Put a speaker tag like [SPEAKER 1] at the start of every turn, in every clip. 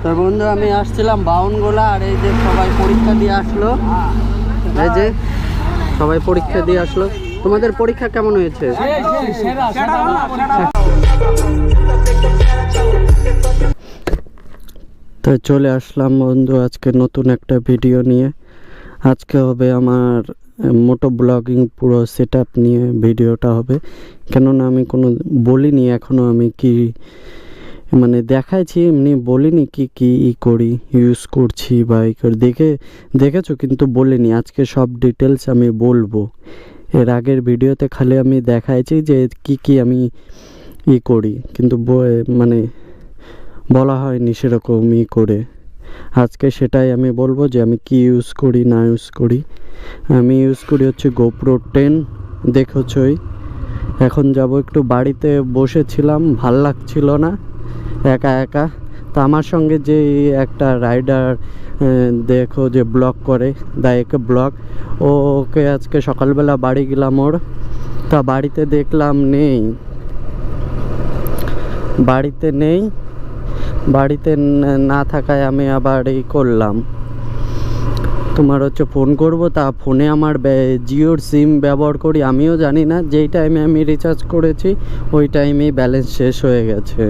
[SPEAKER 1] তো বন্ধু আমি আসছিলাম বাউনগোলা, আর এই যে সবাই পরীক্ষা দিয়ে আসলো, এই যে সবাই পরীক্ষা দিয়ে আসলো। তোমাদের পরীক্ষা কেমন হয়েছে? তো চলে আসলাম বন্ধু আজকে নতুন একটা ভিডিও নিয়ে। আজকে হবে আমার মোটো ব্লগিং পুরো সেট আপ নিয়ে ভিডিওটা হবে, কেননা আমি কোনো বলিনি এখনও, আমি কি মানে দেখাইছি এমনি, বলিনি কি কি করি, ইউজ করছি বা দেখেছো কিন্তু বলিনি। আজকে সব ডিটেলস আমি বলবো। এর আগের ভিডিওতে খালি আমি দেখাইছি যে কি কি আমি করি, কিন্তু মানে বলা হয়নি সেরকম করে। আজকে সেটাই আমি বলবো যে আমি কি ইউজ করি না ইউজ করি। আমি ইউজ করি হচ্ছে GoPro 10, দেখেছই। এখন যাব একটু, বাড়িতে বসেছিলাম, ভাল লাগছিল না একা একা। তো আমার সঙ্গে যে একটা রাইডার দেখো যে ব্লগ করে, দায়কে ব্লগ, ওকে আজকে সকালবেলা বাড়ি গেলাম ওর। তা বাড়িতে দেখলাম বাড়িতে না থাকায় আমি আবার করলাম, তোমার হচ্ছে ফোন করব। তা ফোনে আমার জিওর সিম ব্যবহার করি, আমিও জানি না, যেই টাইমে আমি রিচার্জ করেছি ওই টাইমেই ব্যালেন্স শেষ হয়ে গেছে।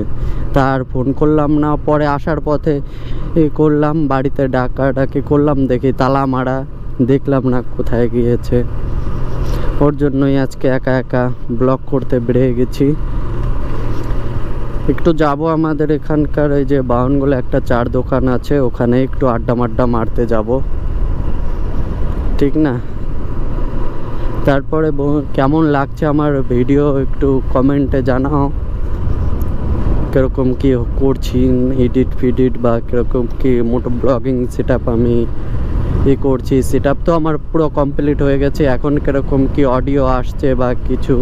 [SPEAKER 1] তার ফোন করলাম না, পরে আসার পথে করলাম, বাড়িতে ডাকাডাকি করলাম, দেখি তালা মারা, দেখলাম না কোথায় গিয়েছে। ওর জন্যই আজকে একা একা ব্লগ করতে বেরিয়ে গেছি। একটু যাব আমাদের এখানকার এই যে বাউনগোলা একটা চার দোকান আছে, ওখানে একটু আড্ডা মারতে যাব, ঠিক না? তারপরে কেমন লাগছে আমার ভিডিও একটু কমেন্টে জানাও, কীরকম কী করছি, এডিট বা কীরকম কী মোটো ব্লগিং সেট আপ আমি করছি। সেট আপ তো আমার পুরো কমপ্লিট হয়ে গেছে, এখন কীরকম কী অডিও আসছে বা কিছু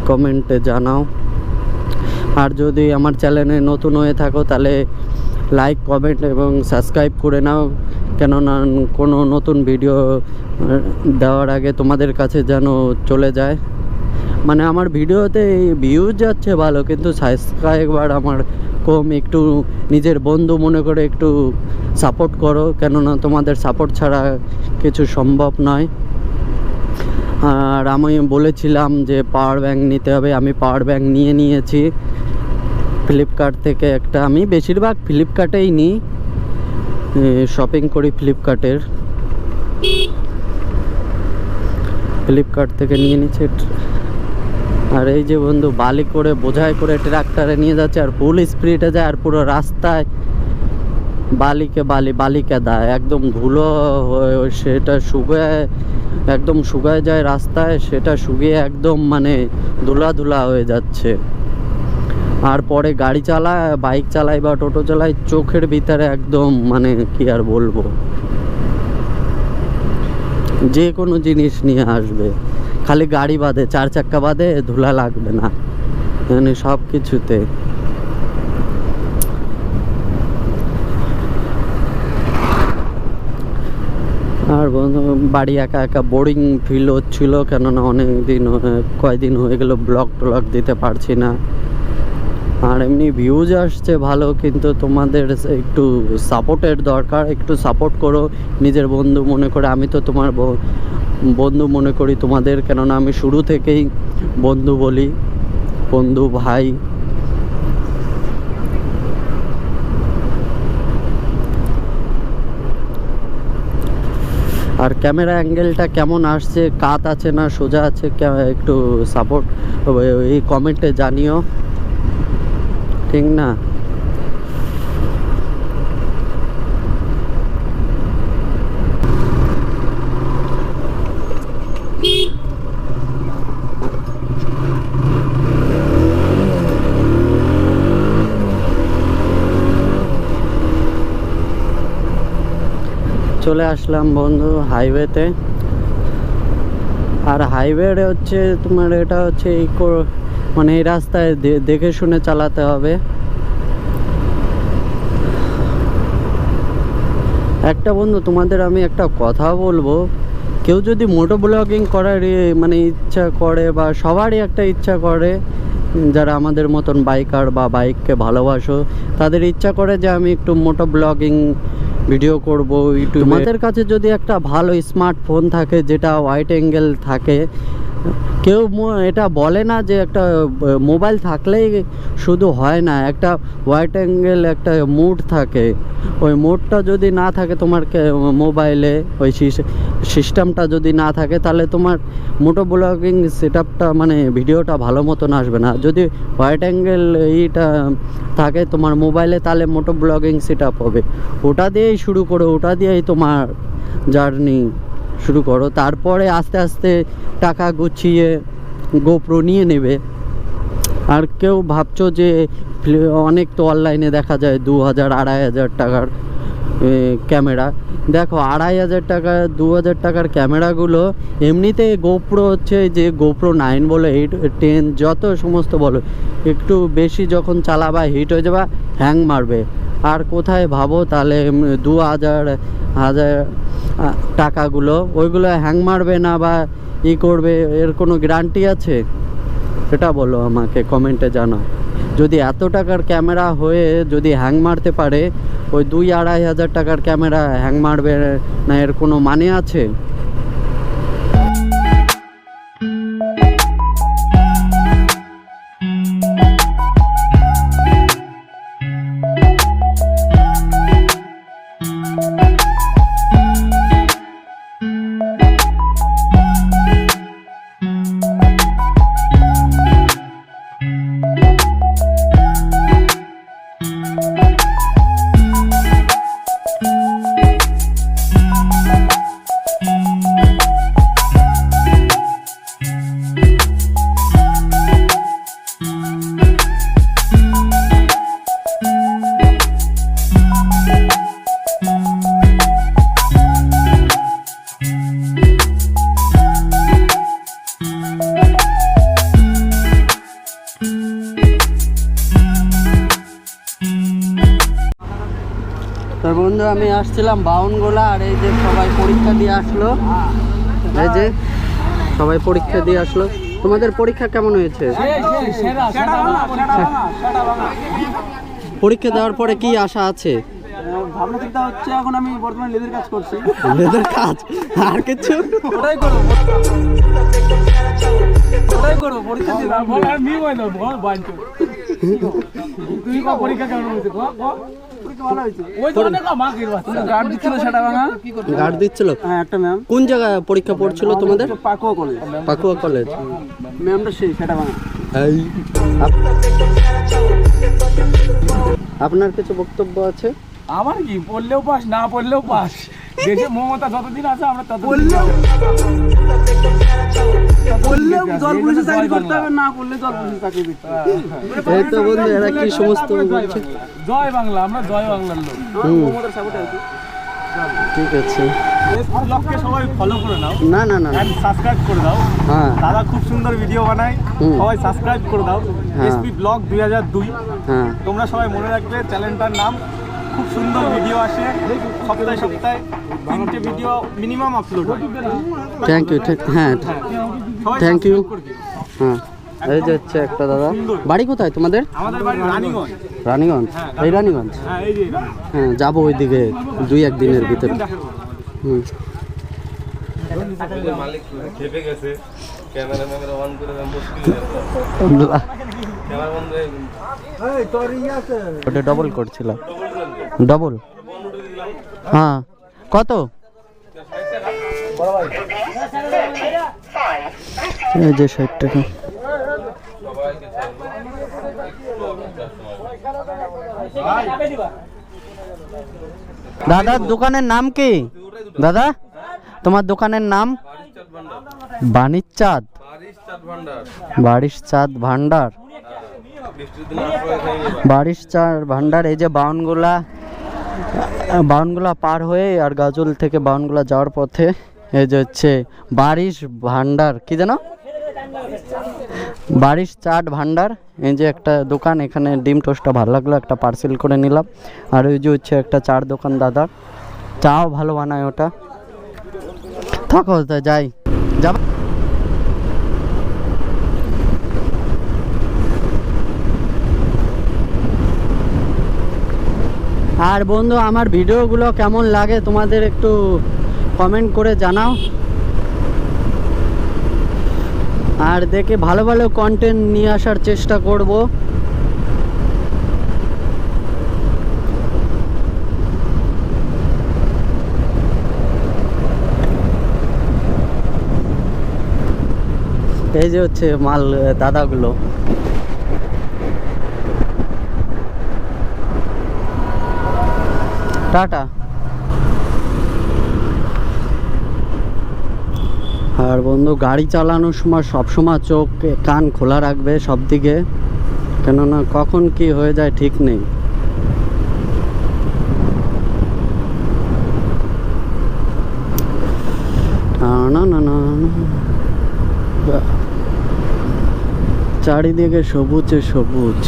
[SPEAKER 1] কমেন্টে জানাও। আর যদি আমার চ্যানেলে নতুন হয়ে থাকো তাহলে লাইক, কমেন্ট এবং সাবস্ক্রাইব করে নাও, কেননা কোনো নতুন ভিডিও দেওয়ার আগে তোমাদের কাছে যেন চলে যায়। মানে আমার ভিডিওতে ভিউজ যাচ্ছে ভালো, কিন্তু সাবস্ক্রাইবার আমার কম। একটু নিজের বন্ধু মনে করে একটু সাপোর্ট করো, কেননা তোমাদের সাপোর্ট ছাড়া কিছু সম্ভব নয়। আর আমি বলেছিলাম যে পাওয়ার ব্যাঙ্ক নিতে হবে, আমি পাওয়ার ব্যাঙ্ক নিয়েছি ফ্লিপকার্ট থেকে একটা। আমি বেশিরভাগ ফ্লিপকার্টেই নিই, শপিং করি ফ্লিপকার্ট থেকে নিয়ে নিচ্ছে। আর এই যে বন্ধু বালি করে বোঝাই করে ট্রাক্টরে নিয়ে যাচ্ছে, আর ফুল স্পিডে যায়, আর পুরো রাস্তায় বালিকে দেয়, একদম ধুলো সেটা শুকায় যায় রাস্তায়, সেটা শুকিয়ে একদম মানে ধুলা হয়ে যাচ্ছে। আর পরে গাড়ি চালায়, বাইক চালাই বা টোটো চালাই, চোখের ভিতরে একদম মানে কি আর বলবো, যে কোনো জিনিস নিয়ে আসবে, খালি গাড়ি বাদে, চার চাক্কা বাদে ধুলা লাগবে না, মানে সব কিছুতে। আর বন্ধু বাড়ি একা একা বোরিং ফিল হচ্ছিল, কেননা কয়দিন হয়ে গেল ব্লগ দিতে পারছি না। আর এমনি ভিউজ আসছে ভালো, কিন্তু তোমাদের একটু সাপোর্টের দরকার, একটু সাপোর্ট করো নিজের বন্ধু মনে করে। আমি তো তোমার বন্ধু মনে করি তোমাদের, কেননা আমি শুরু থেকেই বন্ধু বলি, বন্ধু ভাই। আর ক্যামেরা অ্যাঙ্গেলটা কেমন আসছে, কাত আছে না সোজা আছে, একটু সাপোর্ট এই কমেন্টে জানিও, ঠিক না? চলে আসলাম বন্ধু হাইওয়েতে। আর হাইওয়ে হচ্ছে তোমার, এটা হচ্ছে মানে এই রাস্তায় দেখে শুনে চালাতে হবে। একটা বন্ধু তোমাদের আমি একটা কথা বলবো, কেউ যদি মোটো ব্লগিং করার মানে ইচ্ছা করে, বা সবারই একটা ইচ্ছা করে যারা আমাদের মতন বাইকার বা বাইককে ভালোবাসো, তাদের ইচ্ছা করে যে আমি একটু মোটো ব্লগিং ভিডিও করব ইউটিউবে। তোমাদের কাছে যদি একটা ভালো স্মার্টফোন থাকে যেটা ওয়াইড অ্যাঙ্গেল থাকে, কেউ এটা বলে না যে একটা মোবাইল থাকলেই শুধু হয় না, একটা ওয়াইড অ্যাঙ্গেল একটা মোড থাকে। ওই মোডটা যদি না থাকে তোমার মোবাইলে, ওই সিস্টেমটা যদি না থাকে, তাহলে তোমার মোটো ব্লগিং সেটআপটা মানে ভিডিওটা ভালো মতন আসবে না। যদি ওয়াইড অ্যাঙ্গেল এইটা থাকে তোমার মোবাইলে, তাহলে মোটো ব্লগিং সেটআপ হবে। ওটা দিয়েই শুরু করো, ওটা দিয়েই তোমার জার্নি শুরু করো। তারপরে আস্তে আস্তে টাকা গুছিয়ে গোপ্রো নিয়ে নেবে। আর কেউ ভাবছো যে অনেক তো অনলাইনে দেখা যায় 2000 2500 টাকার ক্যামেরা। দেখো 2500 টাকা 2000 টাকার ক্যামেরাগুলো এমনিতে গোপ্রো হচ্ছে যে গোপ্রো 9 বলো 8 10 যত সমস্ত বলো, একটু বেশি যখন চালাবা হিট হয়ে যাবে, হ্যাং মারবে। আর কোথায় ভাবো তাহলে 2000 টাকাগুলো ওইগুলো হ্যাং মারবে না বা করবে, এর কোনো গ্যারান্টি আছে? এটা বলো আমাকে কমেন্টে জানাও। যদি এত টাকার ক্যামেরা হয়ে যদি হ্যাং মারতে পারে, ওই 2-2500 টাকার ক্যামেরা হ্যাং মারবে না, এর কোনো মানে আছে? তো বন্ধু আমি আসছিলাম বাউনগোলা, আর এই যে সবাই পরীক্ষা দিয়ে আসলো, এই যে সবাই পরীক্ষা দিয়ে আসলো। তোমাদের পরীক্ষা কেমন হয়েছে? পরীক্ষা দেওয়ার পরে কি আশা আছে?
[SPEAKER 2] ভাবনা চিন্তা হচ্ছে, এখন আমি বর্তমানে লেদের কাজ করছি।
[SPEAKER 1] লেদের কাজ আর কিছু?
[SPEAKER 2] ওটাই করবো, ওটাই করবো। পরীক্ষা দিয়ে পরীক্ষা কেমন হয়েছে? গার্ড দিচ্ছিল সেটা ভাঙা।
[SPEAKER 1] গার্ড দিচ্ছিল?
[SPEAKER 2] হ্যাঁ, একটা ম্যাম।
[SPEAKER 1] কোন জায়গায় পরীক্ষা পড়ছিল তোমাদের?
[SPEAKER 2] পাকুয়া কলেজ।
[SPEAKER 1] পাকুয়া কলেজ।
[SPEAKER 2] ম্যামটা সেই সেটা ভাঙা।
[SPEAKER 1] আপনার কিছু বক্তব্য আছে?
[SPEAKER 2] আমার কি, পড়লেও পাস না পড়লেও পাস। দেশে মমতা যতদিন আছে আমরা ততদিন পড়লেও জল পুলিশে চাকরি করতে হবে, না পড়লে জল পুলিশে চাকরি করতে হবে।
[SPEAKER 1] এই তো বন্ধু এরা কি সমস্ত বলছে।
[SPEAKER 2] জয় বাংলা, আমরা জয় বাংলার লোক। মমতার সাপোর্টে আছি।
[SPEAKER 1] ঠিক আছে,
[SPEAKER 2] ব্লগকে সবাই ফলো করে নাও।
[SPEAKER 1] না না না,
[SPEAKER 2] সাবস্ক্রাইব করে দাও।
[SPEAKER 1] হ্যাঁ,
[SPEAKER 2] দাদা খুব সুন্দর ভিডিও বানায়, সবাই সাবস্ক্রাইব করে দাও। SP blog 2002।
[SPEAKER 1] হ্যাঁ,
[SPEAKER 2] তোমরা সবাই মনে রাখবে চ্যানেলটার নাম। খুব সুন্দর ভিডিও আসে, সপ্তাহে সপ্তাহে 3টে ভিডিও মিনিমাম আপলোড হয়।
[SPEAKER 1] Thank you. হ্যাঁ,
[SPEAKER 2] সবাই
[SPEAKER 1] থ্যাংক ইউ।
[SPEAKER 2] subscribe করে দিও।
[SPEAKER 1] হ্যাঁ, এই যে হচ্ছে একটা দাদা। বাড়ি কোথায় তোমাদের?
[SPEAKER 2] আমাদের বাড়ি রানীগঞ্জ।
[SPEAKER 1] রানীগঞ্জ? এই রানীগঞ্জ?
[SPEAKER 2] হ্যাঁ, এই যে
[SPEAKER 1] হ্যাঁ, যাবো ওইদিকে 2-1 দিনের ভিতরে। হুম,
[SPEAKER 3] মালিক খেপে গেছে, ক্যামেরা অন করে মুশকিল। ক্যামেরা বন্ধ হয়ে
[SPEAKER 1] ওটা ডবল করছিল। ডবল? হ্যাঁ, কত? এই যে 60 টাকা। দাদার দোকানের নাম কি? দাদা তোমার দোকানের নাম? বাণিজ্যাদ। বারিশ চাঁদ ভান্ডার। বারিশ চাঁদ ভান্ডার। এই যে বাউনগোলা পার হয়ে আর গাজল থেকে বাউনগোলা যাওয়ার পথে এই যে হচ্ছে বারিশ ভান্ডার, কি জানো? বারিশ চাট ভান্ডার। এই যে একটা দোকান, এখানে ডিম টোস্টটা ভালো লাগলো, একটা পার্সেল করে নিলাম। আর ওই যে হচ্ছে একটা চার দোকান দাদার, চাও ভালো বানায় ওটা। থাকো, যাই, যাবা। আর বন্ধু আমার ভিডিওগুলো কেমন লাগে তোমাদের একটু কমেন্ট করে জানাও। আর দেখে ভালো ভালো কন্টেন্ট নিয়ে আসার চেষ্টা করব। এই যে হচ্ছে মাল দাদাগুলো। টাটা। আর বন্ধু গাড়ি চালানোর সময় সবসময় চোখ কান খোলা রাখবে সব দিকে, কেননা কখন কি হয়ে যায় ঠিক নেই। না না না না, চারিদিকে সবুজে সবুজ।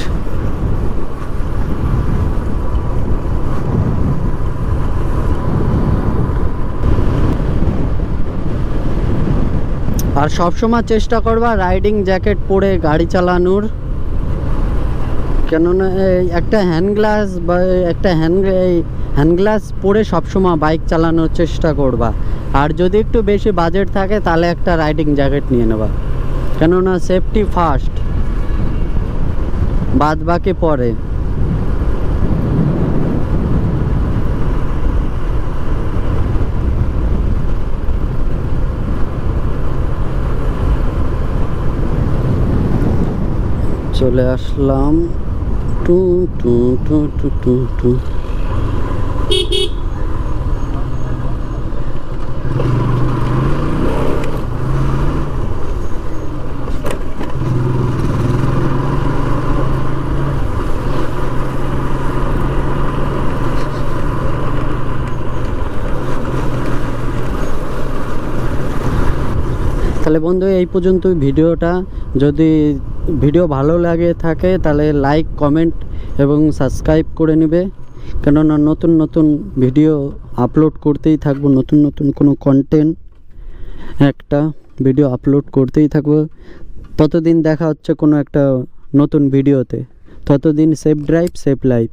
[SPEAKER 1] আর সবসময় চেষ্টা করবা রাইডিং জ্যাকেট পরে গাড়ি চালানোর, কেননা একটা হ্যান্ড গ্লাস বা একটা হ্যান্ড গ্লাস পরে সবসময় বাইক চালানোর চেষ্টা করবা। আর যদি একটু বেশি বাজেট থাকে তাহলে একটা রাইডিং জ্যাকেট নিয়ে নেবা, কেননা সেফটি ফার্স্ট, বাদ বাকি পরে। চলে আসলাম two two two two two two. তাহলে বন্ধু এই পর্যন্তই ভিডিওটা। যদি ভিডিও ভালো লাগে থাকে তাহলে লাইক কমেন্ট এবং সাবস্ক্রাইব করে নেবে, কেননা নতুন নতুন ভিডিও আপলোড করতেই থাকবো। নতুন নতুন কোনো কন্টেন্ট একটা ভিডিও আপলোড করতেই থাকবো। ততদিন দেখা হচ্ছে কোনো একটা নতুন ভিডিওতে। ততদিন সেফ ড্রাইভ সেফ লাইফ।